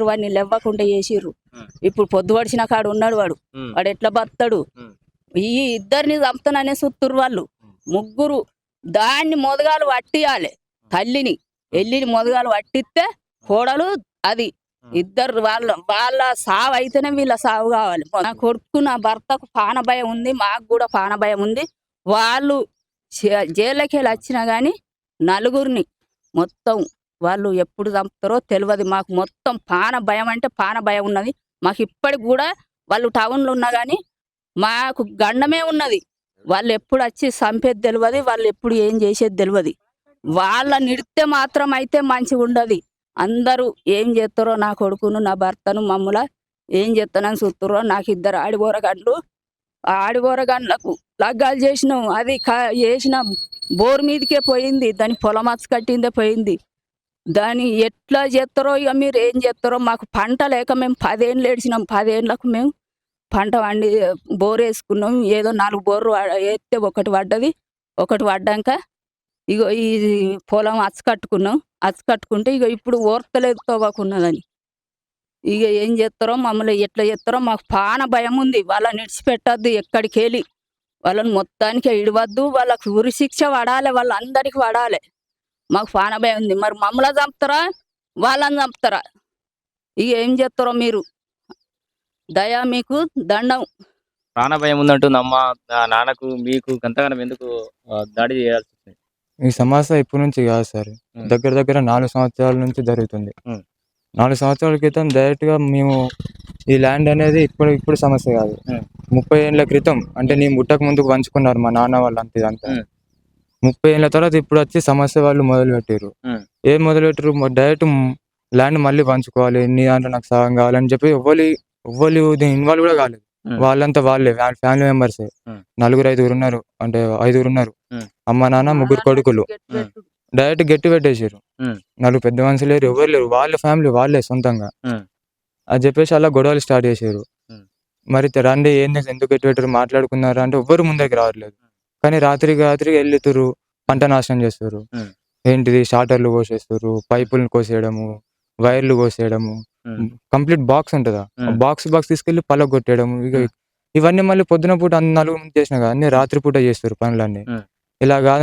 వాడిని లేవ్వకుండా చేసిర్రు. ఇప్పుడు పొద్దు పడిచిన కాడు ఉన్నాడు వాడు ఎట్లా బతాడు? ఈ ఇద్దరిని చంపుతాననే సుత్తురు వాళ్ళు ముగ్గురు. దాన్ని మొదగాలు పట్టియాలి, తల్లిని ఎల్లిని మొదగాలు పట్టిస్తే కోడలు అది ఇద్దరు వాళ్ళ సావు అయితేనే వీళ్ళ సావు కావాలి. నా కొడుకు నా భర్తకు పాన భయం ఉంది, మాకు కూడా పాన భయం ఉంది. వాళ్ళు జైలుకి వెళ్ళి వచ్చినా కానీ నలుగురిని మొత్తం వాళ్ళు ఎప్పుడు చంపుతారో తెలియదు. మాకు మొత్తం పాన భయం అంటే పాన భయం ఉన్నది మాకు. ఇప్పటికి కూడా వాళ్ళు టౌన్లో ఉన్నా కానీ మాకు గండమే ఉన్నది. వాళ్ళు ఎప్పుడు వచ్చి చంపేది తెలియదు, వాళ్ళు ఎప్పుడు ఏం చేసేది తెలియదు. వాళ్ళ నిడితే మాత్రం అయితే మంచిగా ఉండదు. అందరూ ఏం చేస్తారో నా కొడుకును నా భర్తను మమ్మల ఏం చేస్తానని చూస్తారో. నాకు ఇద్దరు ఆడిపోరగండ్లు, ఆడిపోరగండ్లకు లగ్గాలు చేసినాం. అది చేసిన బోరు మీదకే పోయింది, దాని పొలం మచ్చ కట్టిందే పోయింది. దాన్ని ఎట్లా చేస్తారో ఇక మీరు ఏం చేస్తారో. మాకు పంట లేక మేము 10 ఏళ్ళు ఏడ్చినాం. 10 ఏళ్ళకు మేము పంట వండి బోరు వేసుకున్నాం. ఏదో 4 బోర్లు వేస్తే ఒకటి పడ్డది. ఒకటి పడ్డాక ఇగో ఈ పొలం అచ్చకట్టుకున్నాం. అచ్చకట్టుకుంటే ఇక ఇప్పుడు ఓర్తలేదు తోవకున్నదని. ఇక ఏం చేస్తారో మమ్మల్ని ఎట్లా చేస్తారో మాకు పాన భయం ఉంది. వాళ్ళని విడిచిపెట్టద్దు, ఎక్కడికి వెళ్ళి వాళ్ళని మొత్తానికి ఇడవద్దు. వాళ్ళకు ఉరి శిక్ష పడాలి, వాళ్ళందరికీ పడాలి. మాకు పాన భయం ఉంది. మరి మమ్మల్ని చంపుతారా వాళ్ళని చంపుతారా? ఇక ఏం చేస్తారో మీరు. దయా మీకు దండం. ప్రాణ భయం ఉందంటుంది అమ్మ. నాన్నకు మీకు గంతగానం ఎందుకు దాడి చేయాల్సి వచ్చింది? ఈ సమస్య ఇప్పటి నుంచి కాదు సార్, దగ్గర దగ్గర 4 సంవత్సరాల నుంచి జరుగుతుంది. 4 సంవత్సరాల క్రితం డైరెక్ట్ గా మేము ఈ ల్యాండ్ అనేది ఇప్పుడు సమస్య కాదు. 30 ఏళ్ళ క్రితం అంటే నేను ముట్టక ముందుకు పంచుకున్నారు మా నాన్న వాళ్ళంతా. ఇదంతా 30 ఏళ్ళ తర్వాత ఇప్పుడు వచ్చి సమస్య వాళ్ళు మొదలు పెట్టారు. ఏం మొదలు పెట్టారు? డైరెక్ట్ ల్యాండ్ మళ్ళీ పంచుకోవాలి, నీ దాంట్లో నాకు సగం కావాలని చెప్పి ఎవ్వరు ఇన్వాల్వ్ కూడా కాలేదు. వాళ్ళంతా వాళ్ళే ఫ్యామిలీ మెంబర్సే. 4-5 ఉన్నారు, అంటే 5 ఉన్నారు. అమ్మ నాన్న 3 కొడుకులు. డైరెక్ట్ గట్టి పెట్టేసారు. 4 పెద్ద మనుషులు లేరు, ఎవరు లేరు. వాళ్ళ ఫ్యామిలీ వాళ్ళే సొంతంగా అది చెప్పేసి అలా గొడవలు స్టార్ట్ చేశారు. మరి రండి ఏంది ఎందుకు గట్టి పెట్టారు మాట్లాడుకున్నారు అంటే ఎవ్వరు ముందరికి రావట్లేదు. కానీ రాత్రికి వెళ్ళుతురు, పంట నాశనం చేస్తారు. ఏంటిది షార్టర్లు కోసేస్తారు, పైపులను కోసేయడము, వైర్లు కోసేయడము, కంప్లీట్ బాక్స్ ఉంటుందా బాక్స్ తీసుకెళ్లి పలగొట్టేయడము. ఇవన్నీ మళ్ళీ పొద్దున పూట 4 చేసినా కానీ రాత్రి పూట చేస్తారు పనులన్నీ. ఇలా కాదు